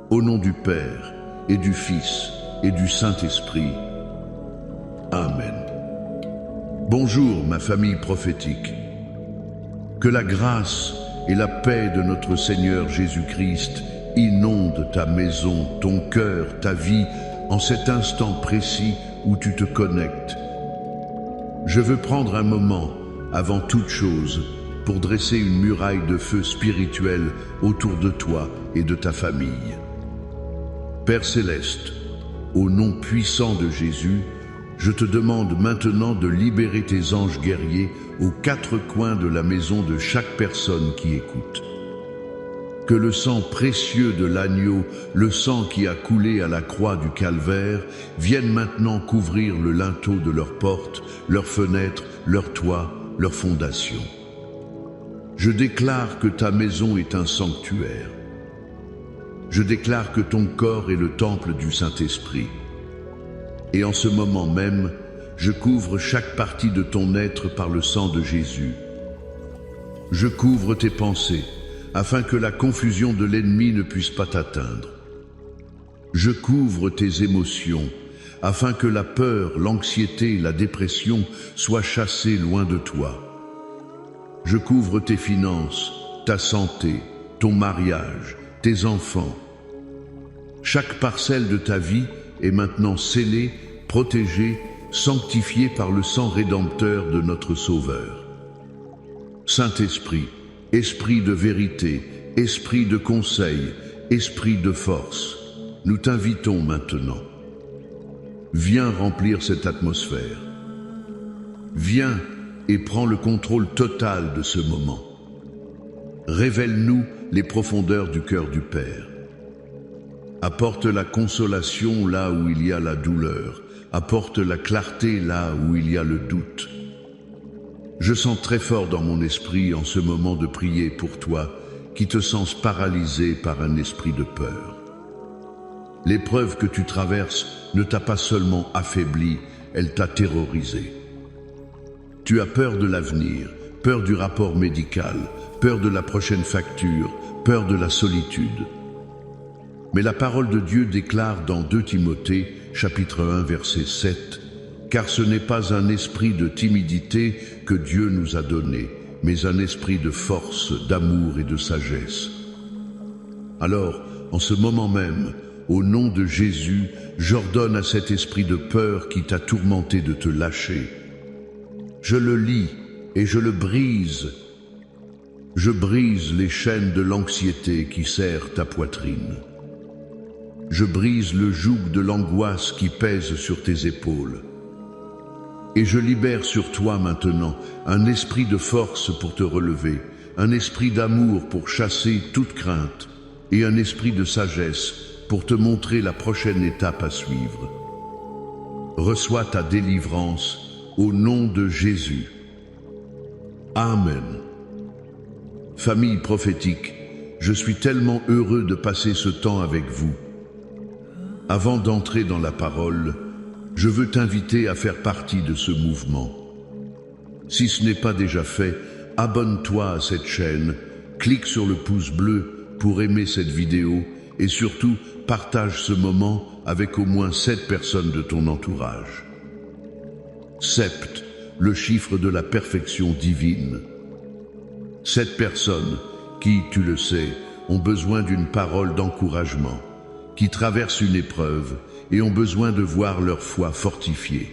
Au nom du Père, et du Fils, et du Saint-Esprit. Amen. Bonjour ma famille prophétique. Que la grâce et la paix de notre Seigneur Jésus-Christ inondent ta maison, ton cœur, ta vie, en cet instant précis où tu te connectes. Je veux prendre un moment, avant toute chose, pour dresser une muraille de feu spirituel autour de toi et de ta famille. Père Céleste, au nom puissant de Jésus, je te demande maintenant de libérer tes anges guerriers aux quatre coins de la maison de chaque personne qui écoute. Que le sang précieux de l'agneau, le sang qui a coulé à la croix du calvaire, vienne maintenant couvrir le linteau de leurs portes, leurs fenêtres, leurs toits, leurs fondations. Je déclare que ta maison est un sanctuaire. Je déclare que ton corps est le temple du Saint-Esprit. Et en ce moment même, je couvre chaque partie de ton être par le sang de Jésus. Je couvre tes pensées, afin que la confusion de l'ennemi ne puisse pas t'atteindre. Je couvre tes émotions, afin que la peur, l'anxiété et la dépression soient chassées loin de toi. Je couvre tes finances, ta santé, ton mariage, tes enfants. Chaque parcelle de ta vie est maintenant scellée, protégée, sanctifiée par le sang rédempteur de notre Sauveur. Saint-Esprit, Esprit de vérité, Esprit de conseil, Esprit de force, nous t'invitons maintenant. Viens remplir cette atmosphère. Viens et prends le contrôle total de ce moment. Révèle-nous les profondeurs du cœur du Père. Apporte la consolation là où il y a la douleur. Apporte la clarté là où il y a le doute. Je sens très fort dans mon esprit en ce moment de prier pour toi qui te sens paralysé par un esprit de peur. L'épreuve que tu traverses ne t'a pas seulement affaibli, elle t'a terrorisé. Tu as peur de l'avenir, peur du rapport médical, peur de la prochaine facture, peur de la solitude. Mais la parole de Dieu déclare dans 2 Timothée, chapitre 1, verset 7, « Car ce n'est pas un esprit de timidité que Dieu nous a donné, mais un esprit de force, d'amour et de sagesse. » Alors, en ce moment même, au nom de Jésus, j'ordonne à cet esprit de peur qui t'a tourmenté de te lâcher. Je le lis et je le brise. Je brise les chaînes de l'anxiété qui serrent ta poitrine. Je brise le joug de l'angoisse qui pèse sur tes épaules. Et je libère sur toi maintenant un esprit de force pour te relever, un esprit d'amour pour chasser toute crainte et un esprit de sagesse pour te montrer la prochaine étape à suivre. Reçois ta délivrance au nom de Jésus. Amen. Famille prophétique, je suis tellement heureux de passer ce temps avec vous. Avant d'entrer dans la parole, je veux t'inviter à faire partie de ce mouvement. Si ce n'est pas déjà fait, abonne-toi à cette chaîne, clique sur le pouce bleu pour aimer cette vidéo et surtout partage ce moment avec au moins 7 personnes de ton entourage. Sept, le chiffre de la perfection divine. 7 personnes qui, tu le sais, ont besoin d'une parole d'encouragement, qui traversent une épreuve et ont besoin de voir leur foi fortifiée.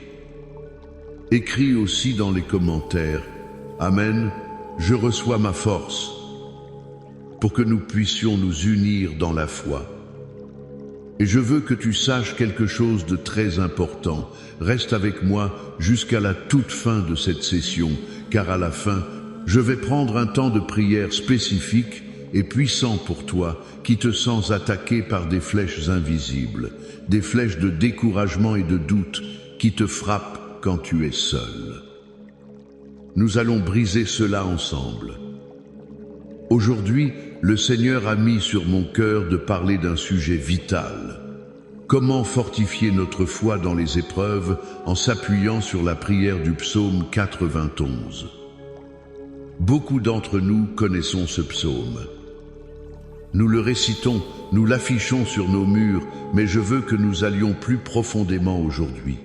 Écris aussi dans les commentaires « Amen, je reçois ma force » pour que nous puissions nous unir dans la foi. Et je veux que tu saches quelque chose de très important. Reste avec moi jusqu'à la toute fin de cette session, car à la fin, je vais prendre un temps de prière spécifique et puissant pour toi, qui te sens attaqué par des flèches invisibles, des flèches de découragement et de doute qui te frappent quand tu es seul. Nous allons briser cela ensemble. Aujourd'hui, le Seigneur a mis sur mon cœur de parler d'un sujet vital. Comment fortifier notre foi dans les épreuves en s'appuyant sur la prière du psaume 91. Beaucoup d'entre nous connaissons ce psaume. Nous le récitons, nous l'affichons sur nos murs, mais je veux que nous allions plus profondément aujourd'hui.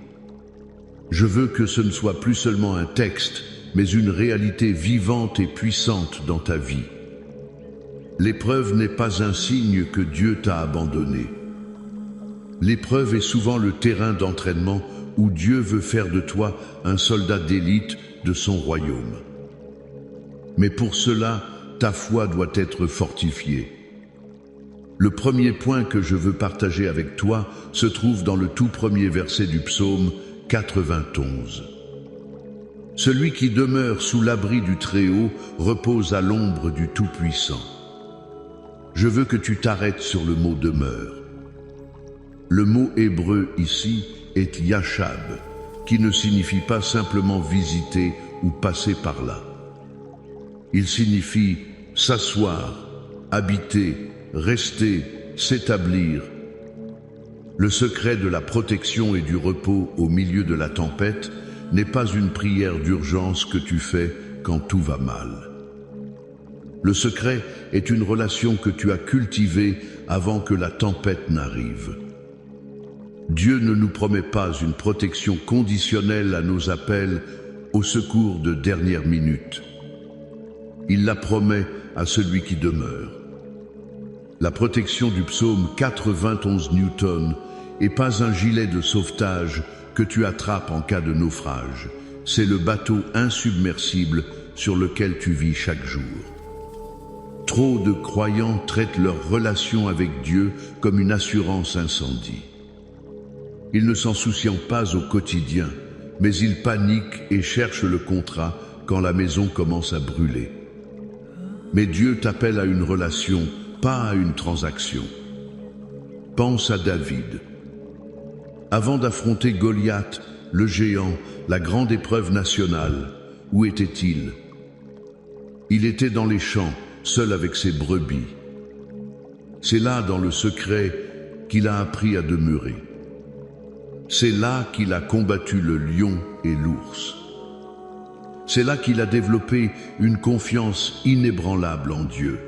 Je veux que ce ne soit plus seulement un texte, mais une réalité vivante et puissante dans ta vie. L'épreuve n'est pas un signe que Dieu t'a abandonné. L'épreuve est souvent le terrain d'entraînement où Dieu veut faire de toi un soldat d'élite de son royaume. Mais pour cela, ta foi doit être fortifiée. Le premier point que je veux partager avec toi se trouve dans le tout premier verset du psaume 91. Celui qui demeure sous l'abri du Très-Haut repose à l'ombre du Tout-Puissant. Je veux que tu t'arrêtes sur le mot demeure. Le mot hébreu ici est yashab, qui ne signifie pas simplement visiter ou passer par là. Il signifie s'asseoir, habiter, rester, s'établir. Le secret de la protection et du repos au milieu de la tempête n'est pas une prière d'urgence que tu fais quand tout va mal. Le secret est une relation que tu as cultivée avant que la tempête n'arrive. Dieu ne nous promet pas une protection conditionnelle à nos appels au secours de dernière minute. Il la promet à celui qui demeure. La protection du psaume 91 Newton n'est pas un gilet de sauvetage que tu attrapes en cas de naufrage. C'est le bateau insubmersible sur lequel tu vis chaque jour. Trop de croyants traitent leur relation avec Dieu comme une assurance incendie. Ils ne s'en soucient pas au quotidien, mais ils paniquent et cherchent le contrat quand la maison commence à brûler. Mais Dieu t'appelle à une relation, pas à une transaction. Pense à David. Avant d'affronter Goliath, le géant, la grande épreuve nationale, où était-il? Il était dans les champs, seul avec ses brebis. C'est là, dans le secret, qu'il a appris à demeurer. C'est là qu'il a combattu le lion et l'ours. C'est là qu'il a développé une confiance inébranlable en Dieu.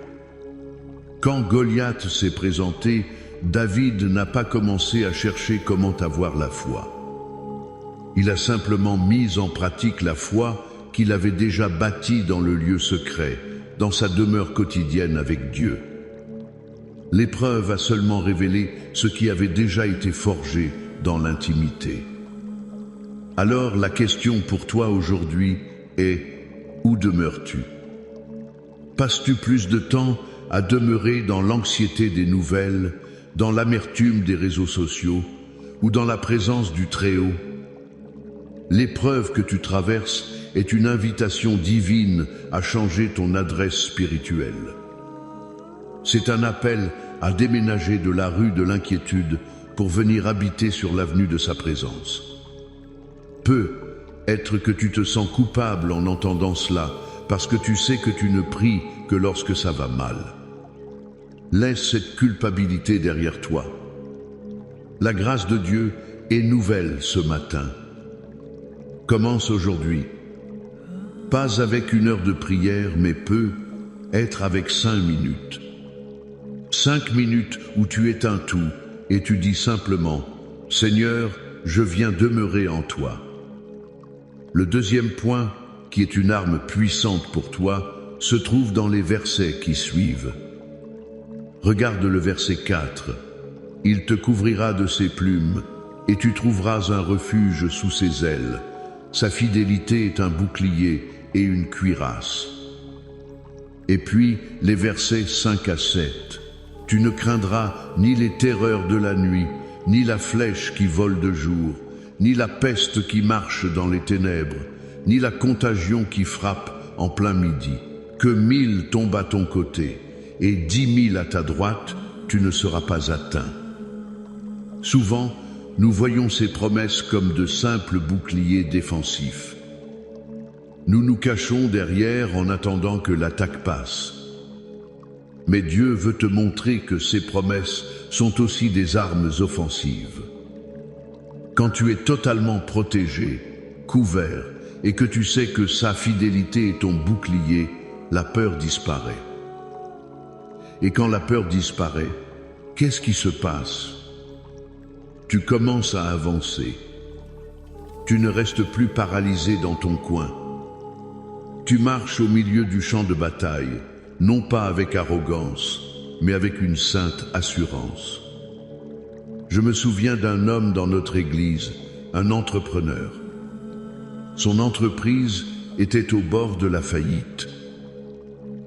Quand Goliath s'est présenté, David n'a pas commencé à chercher comment avoir la foi. Il a simplement mis en pratique la foi qu'il avait déjà bâtie dans le lieu secret, dans sa demeure quotidienne avec Dieu. L'épreuve a seulement révélé ce qui avait déjà été forgé dans l'intimité. Alors la question pour toi aujourd'hui est: où demeures-tu? Passes-tu plus de temps à demeurer dans l'anxiété des nouvelles, dans l'amertume des réseaux sociaux ou dans la présence du Très-Haut? L'épreuve que tu traverses est une invitation divine à changer ton adresse spirituelle. C'est un appel à déménager de la rue de l'inquiétude pour venir habiter sur l'avenue de sa présence. Peut être que tu te sens coupable en entendant cela, parce que tu sais que tu ne pries que lorsque ça va mal. Laisse cette culpabilité derrière toi. La grâce de Dieu est nouvelle ce matin. Commence aujourd'hui. Pas avec 1 heure de prière, mais peut être avec 5 minutes. 5 minutes où tu éteins tout et tu dis simplement: Seigneur, je viens demeurer en toi. Le deuxième point, qui est une arme puissante pour toi, se trouve dans les versets qui suivent. Regarde le verset 4. Il te couvrira de ses plumes, et tu trouveras un refuge sous ses ailes. Sa fidélité est un bouclier et une cuirasse. Et puis, les versets 5 à 7. Tu ne craindras ni les terreurs de la nuit, ni la flèche qui vole de jour, ni la peste qui marche dans les ténèbres, ni la contagion qui frappe en plein midi. Que 1000 tombent à ton côté, et 10 000 à ta droite, tu ne seras pas atteint. Souvent, nous voyons ces promesses comme de simples boucliers défensifs. Nous nous cachons derrière en attendant que l'attaque passe. Mais Dieu veut te montrer que ces promesses sont aussi des armes offensives. Quand tu es totalement protégé, couvert, et que tu sais que sa fidélité est ton bouclier, la peur disparaît. Et quand la peur disparaît, qu'est-ce qui se passe? Tu commences à avancer. Tu ne restes plus paralysé dans ton coin. Tu marches au milieu du champ de bataille, non pas avec arrogance, mais avec une sainte assurance. Je me souviens d'un homme dans notre église, un entrepreneur. Son entreprise était au bord de la faillite.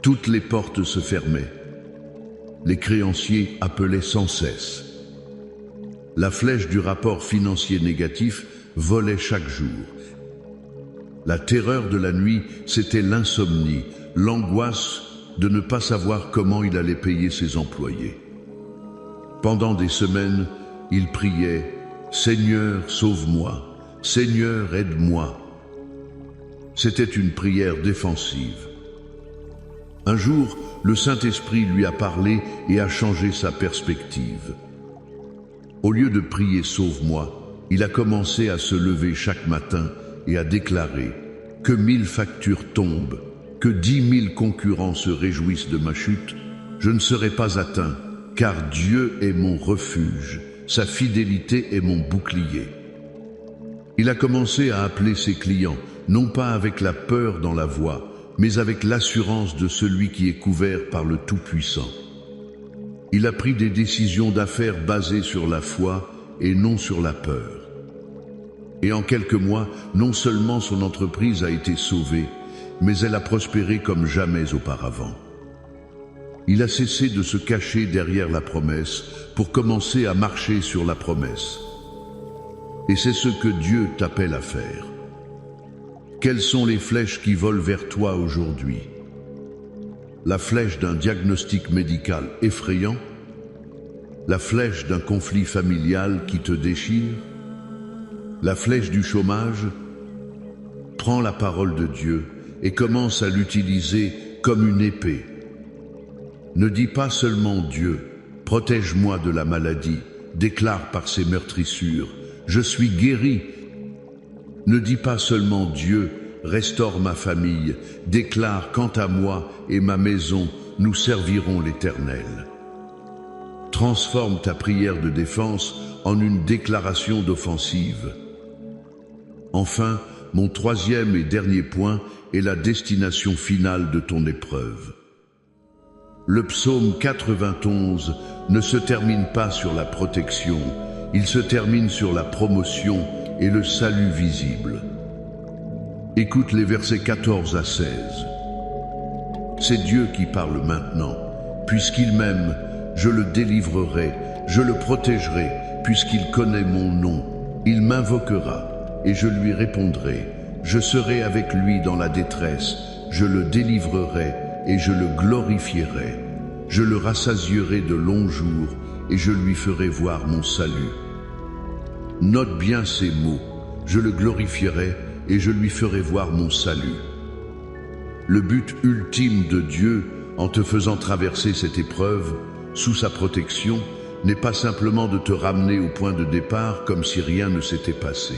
Toutes les portes se fermaient. Les créanciers appelaient sans cesse. La flèche du rapport financier négatif volait chaque jour. La terreur de la nuit, c'était l'insomnie, l'angoisse de ne pas savoir comment il allait payer ses employés. Pendant des semaines, il priait « Seigneur, sauve-moi, Seigneur, aide-moi ». C'était une prière défensive. Un jour, le Saint-Esprit lui a parlé et a changé sa perspective. Au lieu de prier « Sauve-moi », il a commencé à se lever chaque matin et à déclarer « Que 1000 factures tombent, que 10 000 concurrents se réjouissent de ma chute, je ne serai pas atteint, car Dieu est mon refuge, sa fidélité est mon bouclier. » Il a commencé à appeler ses clients, non pas avec la peur dans la voix, mais avec l'assurance de celui qui est couvert par le Tout-Puissant. Il a pris des décisions d'affaires basées sur la foi et non sur la peur. Et en quelques mois, non seulement son entreprise a été sauvée, mais elle a prospéré comme jamais auparavant. Il a cessé de se cacher derrière la promesse pour commencer à marcher sur la promesse. Et c'est ce que Dieu t'appelle à faire. Quelles sont les flèches qui volent vers toi aujourd'hui? La flèche d'un diagnostic médical effrayant? La flèche d'un conflit familial qui te déchire? La flèche du chômage? Prends la parole de Dieu et commence à l'utiliser comme une épée. Ne dis pas seulement Dieu, protège-moi de la maladie, déclare par ses meurtrissures, je suis guéri. Ne dis pas seulement Dieu, restaure ma famille, déclare quant à moi et ma maison, nous servirons l'Éternel. Transforme ta prière de défense en une déclaration d'offensive. Enfin, mon troisième et dernier point est la destination finale de ton épreuve. Le psaume 91 ne se termine pas sur la protection, il se termine sur la promotion et le salut visible. Écoute les versets 14 à 16. C'est Dieu qui parle maintenant. Puisqu'il m'aime, je le délivrerai, je le protégerai, puisqu'il connaît mon nom. Il m'invoquera et je lui répondrai. Je serai avec lui dans la détresse, je le délivrerai et je le glorifierai. Je le rassasierai de longs jours et je lui ferai voir mon salut. Note bien ces mots, je le glorifierai et je lui ferai voir mon salut. Le but ultime de Dieu, en te faisant traverser cette épreuve, sous sa protection, n'est pas simplement de te ramener au point de départ comme si rien ne s'était passé.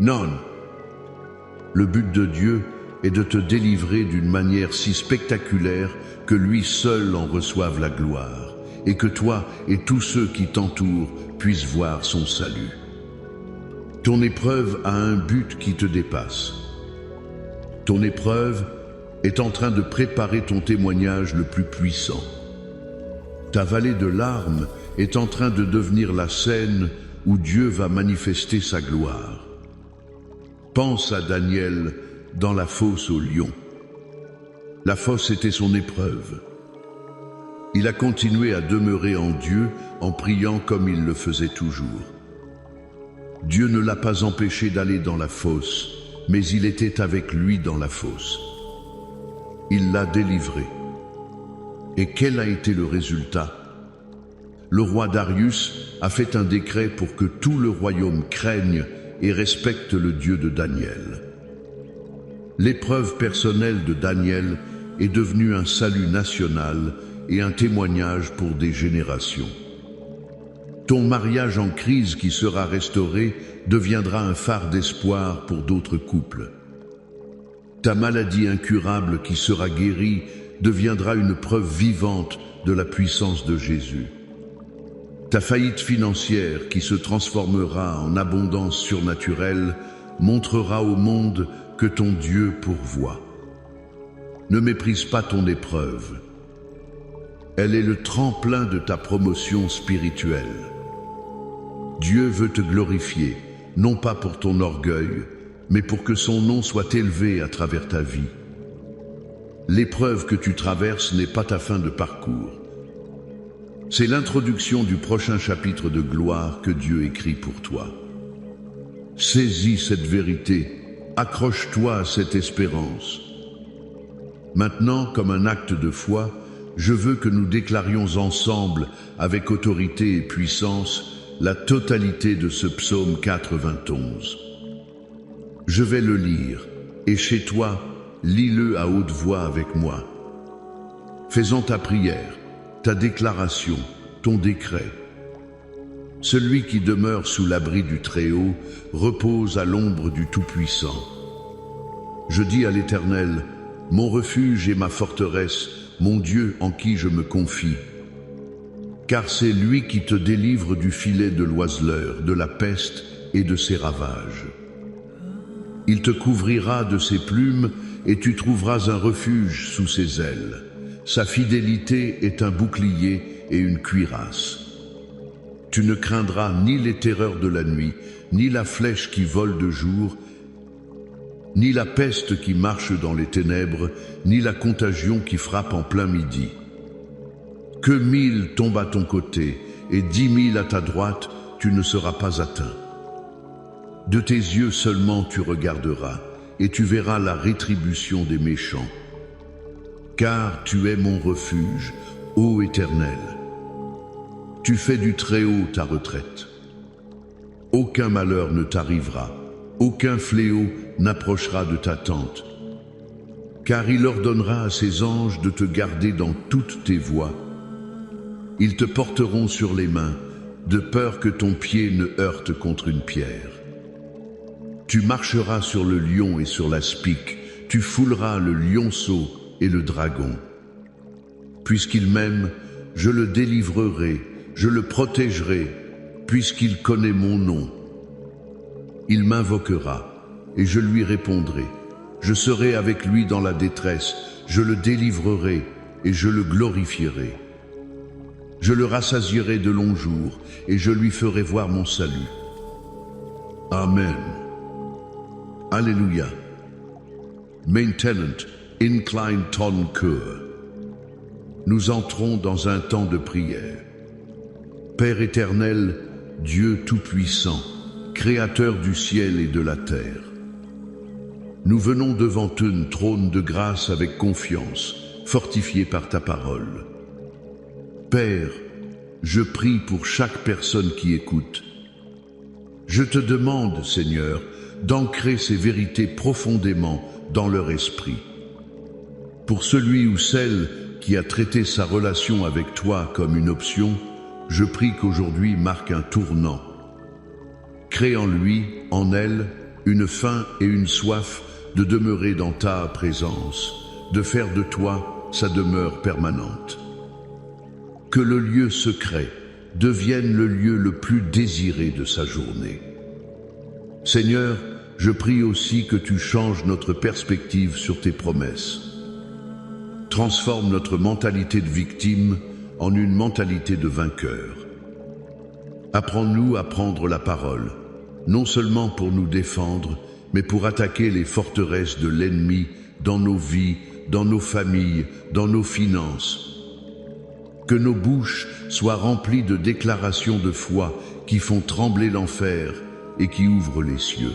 Non. Le but de Dieu est de te délivrer d'une manière si spectaculaire que lui seul en reçoive la gloire, et que toi et tous ceux qui t'entourent puissent voir son salut. Ton épreuve a un but qui te dépasse. Ton épreuve est en train de préparer ton témoignage le plus puissant. Ta vallée de larmes est en train de devenir la scène où Dieu va manifester sa gloire. Pense à Daniel dans la fosse aux lions. La fosse était son épreuve. Il a continué à demeurer en Dieu en priant comme il le faisait toujours. Dieu ne l'a pas empêché d'aller dans la fosse, mais il était avec lui dans la fosse. Il l'a délivré. Et quel a été le résultat? Le roi Darius a fait un décret pour que tout le royaume craigne et respecte le Dieu de Daniel. L'épreuve personnelle de Daniel est devenue un salut national et un témoignage pour des générations. Ton mariage en crise qui sera restauré deviendra un phare d'espoir pour d'autres couples. Ta maladie incurable qui sera guérie deviendra une preuve vivante de la puissance de Jésus. Ta faillite financière qui se transformera en abondance surnaturelle montrera au monde que ton Dieu pourvoit. Ne méprise pas ton épreuve. Elle est le tremplin de ta promotion spirituelle. Dieu veut te glorifier, non pas pour ton orgueil, mais pour que son nom soit élevé à travers ta vie. L'épreuve que tu traverses n'est pas ta fin de parcours. C'est l'introduction du prochain chapitre de gloire que Dieu écrit pour toi. Saisis cette vérité, accroche-toi à cette espérance. Maintenant, comme un acte de foi, je veux que nous déclarions ensemble, avec autorité et puissance, la totalité de ce psaume 91. Je vais le lire, et chez toi, lis-le à haute voix avec moi. Fais-en ta prière, ta déclaration, ton décret. Celui qui demeure sous l'abri du Très-Haut repose à l'ombre du Tout-Puissant. Je dis à l'Éternel, mon refuge et ma forteresse, mon Dieu en qui je me confie. Car c'est lui qui te délivre du filet de l'oiseleur, de la peste et de ses ravages. Il te couvrira de ses plumes et tu trouveras un refuge sous ses ailes. Sa fidélité est un bouclier et une cuirasse. Tu ne craindras ni les terreurs de la nuit, ni la flèche qui vole de jour, ni la peste qui marche dans les ténèbres, ni la contagion qui frappe en plein midi. Que 1000 tombent à ton côté et 10 000 à ta droite, tu ne seras pas atteint. De tes yeux seulement tu regarderas, et tu verras la rétribution des méchants. Car tu es mon refuge, ô Éternel. Tu fais du Très-Haut ta retraite. Aucun malheur ne t'arrivera, aucun fléau n'approchera de ta tente. Car il ordonnera à ses anges de te garder dans toutes tes voies. Ils te porteront sur les mains, de peur que ton pied ne heurte contre une pierre. Tu marcheras sur le lion et sur la spique, tu fouleras le lionceau et le dragon. Puisqu'il m'aime, je le délivrerai, je le protégerai, puisqu'il connaît mon nom. Il m'invoquera, et je lui répondrai. Je serai avec lui dans la détresse, je le délivrerai, et je le glorifierai. Je le rassasierai de longs jours, et je lui ferai voir mon salut. Amen. Alléluia. Maintenant, incline ton cœur. Nous entrons dans un temps de prière. Père éternel, Dieu tout-puissant, Créateur du ciel et de la terre, nous venons devant un trône de grâce avec confiance, fortifié par ta parole. Père, je prie pour chaque personne qui écoute. Je te demande, Seigneur, d'ancrer ces vérités profondément dans leur esprit. Pour celui ou celle qui a traité sa relation avec toi comme une option, je prie qu'aujourd'hui marque un tournant. Crée en lui, en elle, une faim et une soif de demeurer dans ta présence, de faire de toi sa demeure permanente. Que le lieu secret devienne le lieu le plus désiré de sa journée. Seigneur, je prie aussi que tu changes notre perspective sur tes promesses. Transforme notre mentalité de victime en une mentalité de vainqueur. Apprends-nous à prendre la parole, non seulement pour nous défendre, mais pour attaquer les forteresses de l'ennemi dans nos vies, dans nos familles, dans nos finances. Que nos bouches soient remplies de déclarations de foi qui font trembler l'enfer et qui ouvrent les cieux.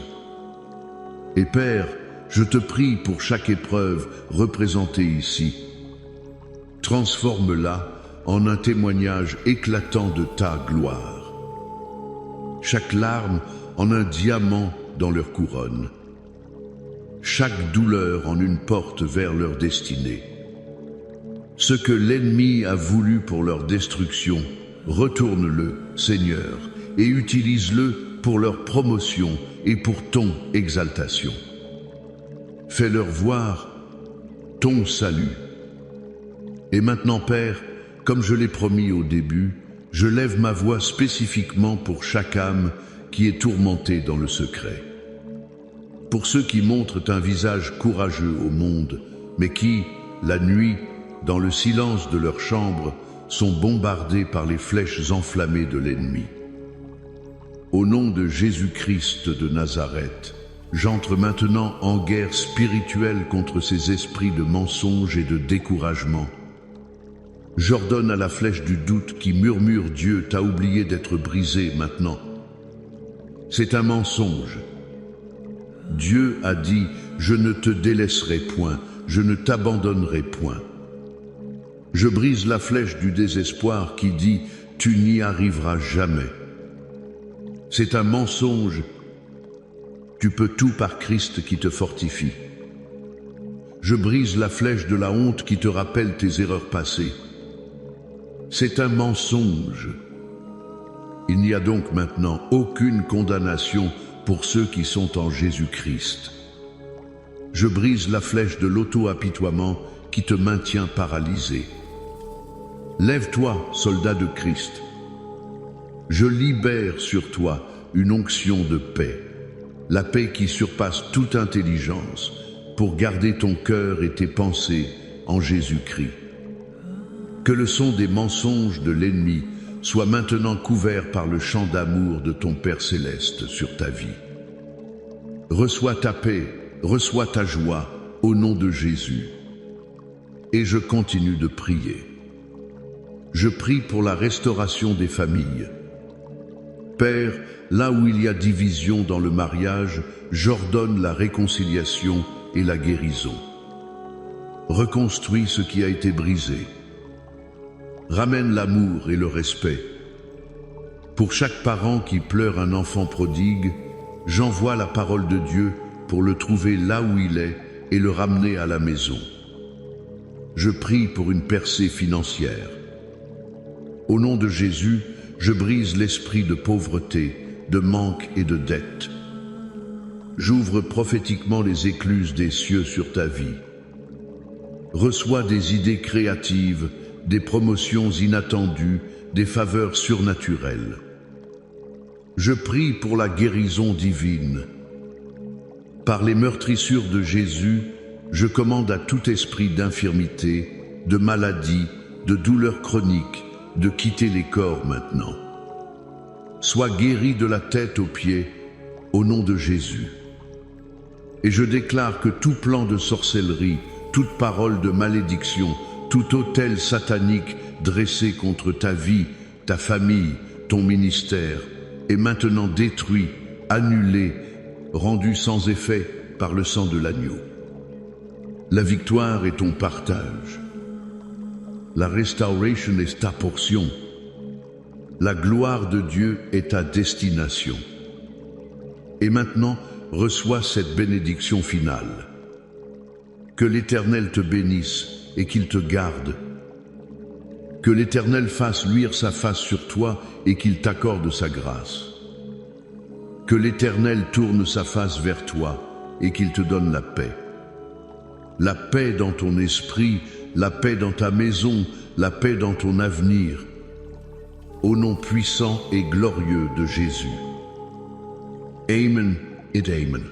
Et Père, je te prie pour chaque épreuve représentée ici. Transforme-la en un témoignage éclatant de ta gloire. Chaque larme en un diamant dans leur couronne. Chaque douleur en une porte vers leur destinée. Ce que l'ennemi a voulu pour leur destruction, retourne-le, Seigneur, et utilise-le pour leur promotion et pour ton exaltation. Fais-leur voir ton salut. Et maintenant, Père, comme je l'ai promis au début, je lève ma voix spécifiquement pour chaque âme qui est tourmentée dans le secret. Pour ceux qui montrent un visage courageux au monde, mais qui, la nuit, dans le silence de leur chambre, sont bombardés par les flèches enflammées de l'ennemi. Au nom de Jésus-Christ de Nazareth, j'entre maintenant en guerre spirituelle contre ces esprits de mensonge et de découragement. J'ordonne à la flèche du doute qui murmure « Dieu t'a oublié d'être brisé maintenant ». C'est un mensonge. Dieu a dit « Je ne te délaisserai point, je ne t'abandonnerai point ». Je brise la flèche du désespoir qui dit « Tu n'y arriveras jamais ». C'est un mensonge. Tu peux tout par Christ qui te fortifie. Je brise la flèche de la honte qui te rappelle tes erreurs passées. C'est un mensonge. Il n'y a donc maintenant aucune condamnation pour ceux qui sont en Jésus-Christ. Je brise la flèche de l'auto-apitoiement qui te maintient paralysé. Lève-toi, soldat de Christ. Je libère sur toi une onction de paix, la paix qui surpasse toute intelligence, pour garder ton cœur et tes pensées en Jésus-Christ. Que le son des mensonges de l'ennemi soit maintenant couvert par le chant d'amour de ton Père céleste sur ta vie. Reçois ta paix, reçois ta joie au nom de Jésus. Et je continue de prier. Je prie pour la restauration des familles. Père, là où il y a division dans le mariage, j'ordonne la réconciliation et la guérison. Reconstruis ce qui a été brisé. Ramène l'amour et le respect. Pour chaque parent qui pleure un enfant prodigue, j'envoie la parole de Dieu pour le trouver là où il est et le ramener à la maison. Je prie pour une percée financière. Au nom de Jésus, je brise l'esprit de pauvreté, de manque et de dette. J'ouvre prophétiquement les écluses des cieux sur ta vie. Reçois des idées créatives, des promotions inattendues, des faveurs surnaturelles. Je prie pour la guérison divine. Par les meurtrissures de Jésus, je commande à tout esprit d'infirmité, de maladie, de douleur chronique, de quitter les corps maintenant. Sois guéri de la tête aux pieds, au nom de Jésus. Et je déclare que tout plan de sorcellerie, toute parole de malédiction, tout autel satanique dressé contre ta vie, ta famille, ton ministère, est maintenant détruit, annulé, rendu sans effet par le sang de l'agneau. La victoire est ton partage. La restauration est ta portion. La gloire de Dieu est ta destination. Et maintenant, reçois cette bénédiction finale. Que l'Éternel te bénisse et qu'il te garde. Que l'Éternel fasse luire sa face sur toi et qu'il t'accorde sa grâce. Que l'Éternel tourne sa face vers toi et qu'il te donne la paix. La paix dans ton esprit, la paix dans ta maison, la paix dans ton avenir. Au nom puissant et glorieux de Jésus. Amen et Amen.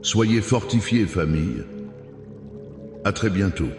Soyez fortifiés, famille. À très bientôt.